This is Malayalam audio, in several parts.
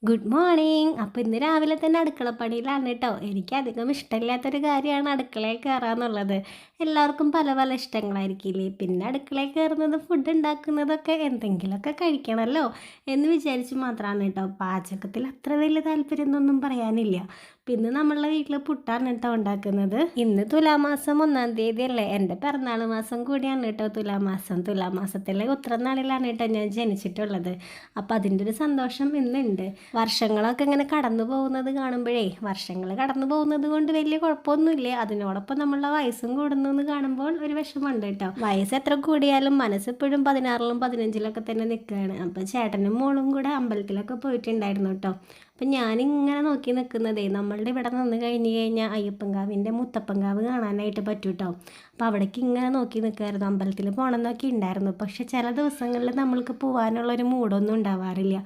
Good morning. അപ്പോൾ ഇന്ന് രാവിലെ തന്നെ അടുക്കളപ്പണിയിലാണ് കേട്ടോ. എനിക്കധികം ഇഷ്ടമില്ലാത്തൊരു കാര്യമാണ് അടുക്കളയിൽ കയറാന്നുള്ളത്. എല്ലാവർക്കും പല പല ഇഷ്ടങ്ങളായിരിക്കില്ലേ. പിന്നെ അടുക്കളയിൽ കയറുന്നതും ഫുഡ് ഉണ്ടാക്കുന്നതൊക്കെ എന്തെങ്കിലുമൊക്കെ കഴിക്കണമല്ലോ എന്ന് വിചാരിച്ച് മാത്രമാണ് കേട്ടോ. പാചകത്തിൽ അത്ര വലിയ താല്പര്യം എന്നൊന്നും പറയാനില്ല. പിന്നെ നമ്മളുടെ വീട്ടിൽ പുട്ടാണ് കേട്ടോ ഉണ്ടാക്കുന്നത്. ഇന്ന് തുലാമാസം 1-ാം തീയതി അല്ലേ. എൻ്റെ പിറന്നാൾ മാസം കൂടിയാണ് കേട്ടോ തുലാമാസം. തുലാമാസത്തിലെ ഉത്രനാളിലാണ് കേട്ടോ ഞാൻ ജനിച്ചിട്ടുള്ളത്. അപ്പോൾ അതിൻ്റെ ഒരു സന്തോഷം ഇന്നുണ്ട്. വർഷങ്ങളൊക്കെ ഇങ്ങനെ കടന്നു പോകുന്നത് കാണുമ്പോഴേ, വർഷങ്ങൾ കടന്നു പോകുന്നത് കൊണ്ട് വലിയ കുഴപ്പമൊന്നുമില്ല. അതിനോടൊപ്പം നമ്മളുടെ വയസ്സും കൂടുന്നു എന്ന് കാണുമ്പോൾ ഒരു വിഷമമുണ്ട് കേട്ടോ. വയസ്സ് എത്ര കൂടിയാലും മനസ്സെപ്പോഴും 16-ലും 15-ലൊക്കെ തന്നെ നിൽക്കുകയാണ്. അപ്പോൾ ചേട്ടനും മോളും കൂടെ അമ്പലത്തിലൊക്കെ പോയിട്ടുണ്ടായിരുന്നു കേട്ടോ. അപ്പം ഞാനിങ്ങനെ നോക്കി നിൽക്കുന്നതേ, നമ്മളുടെ ഇവിടെ നിന്ന് കഴിഞ്ഞ് കഴിഞ്ഞാൽ അയ്യപ്പൻകാവിൻ്റെ മുത്തപ്പൻകാവ് കാണാനായിട്ട് പറ്റും കേട്ടോ. അപ്പോൾ അവിടേക്ക് ഇങ്ങനെ നോക്കി നിൽക്കുമായിരുന്നു. അമ്പലത്തിൽ പോകണമെന്നൊക്കെ ഉണ്ടായിരുന്നു. പക്ഷെ ചില ദിവസങ്ങളിൽ നമ്മൾക്ക് പോകാനുള്ളൊരു മൂഡൊന്നും ഉണ്ടാവാറില്ല.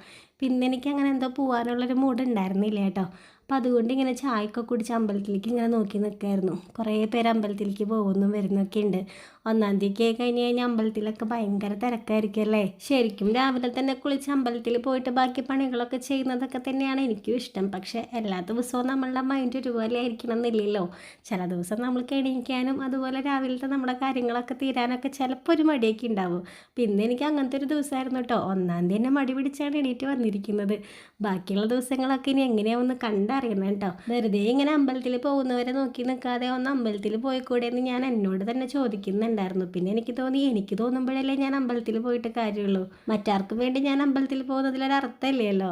പിന്നെ എനിക്ക് അങ്ങനെ എന്തോ പോകാനുള്ളൊരു മൂഡ് ഉണ്ടായിരുന്നില്ല കേട്ടോ. അപ്പം അതുകൊണ്ട് ഇങ്ങനെ ചായയൊക്കെ കുടിച്ച് അമ്പലത്തിലേക്ക് ഇങ്ങനെ നോക്കി നിൽക്കുമായിരുന്നു. കുറേ പേര് അമ്പലത്തിലേക്ക് പോകുന്നതും വരുന്നൊക്കെ ഉണ്ട്. 1-ാം തീയതി ആയി കഴിഞ്ഞ് കഴിഞ്ഞാൽ അമ്പലത്തിലൊക്കെ ഭയങ്കര തിരക്കായിരിക്കും അല്ലേ. ശരിക്കും രാവിലെ തന്നെ കുളിച്ച് അമ്പലത്തിൽ പോയിട്ട് ബാക്കി പണികളൊക്കെ ചെയ്യുന്നതൊക്കെ തന്നെയാണ് എനിക്കും ഇഷ്ടം. പക്ഷേ എല്ലാ ദിവസവും നമ്മളുടെ മൈൻഡ് ഒരുപോലെ ആയിരിക്കണം എന്നില്ലല്ലോ. ചില ദിവസം നമ്മൾക്ക് എണീക്കാനും അതുപോലെ രാവിലത്തെ നമ്മുടെ കാര്യങ്ങളൊക്കെ തീരാനൊക്കെ ചിലപ്പോൾ ഒരു മടിയൊക്കെ ഉണ്ടാവും. പിന്നെ എനിക്ക് അങ്ങനത്തെ ഒരു ദിവസമായിരുന്നു കേട്ടോ. 1-ാം തീയതി തന്നെ മടി പിടിച്ചാണ് എണീറ്റ് വന്നിരിക്കുന്നത്. ബാക്കിയുള്ള ദിവസങ്ങളൊക്കെ ഇനി എങ്ങനെയാവുമെന്ന് കണ്ടറിയണം കേട്ടോ. വെറുതെ ഇങ്ങനെ അമ്പലത്തിൽ പോകുന്നവരെ നോക്കി നിൽക്കാതെ ഒന്ന് അമ്പലത്തിൽ പോയിക്കൂടെ എന്ന് ഞാൻ എന്നോട് തന്നെ ചോദിക്കുന്നുണ്ടായിരുന്നു. പിന്നെ എനിക്ക് തോന്നി, എനിക്ക് തോന്നുമ്പോഴല്ലേ ഞാൻ അമ്പലത്തിൽ പോയിട്ട് കാര്യമുള്ളൂ. മറ്റാർക്കും വേണ്ടി ഞാൻ അമ്പലത്തിൽ പോകുന്നതിലൊരർത്ഥമില്ലല്ലോ.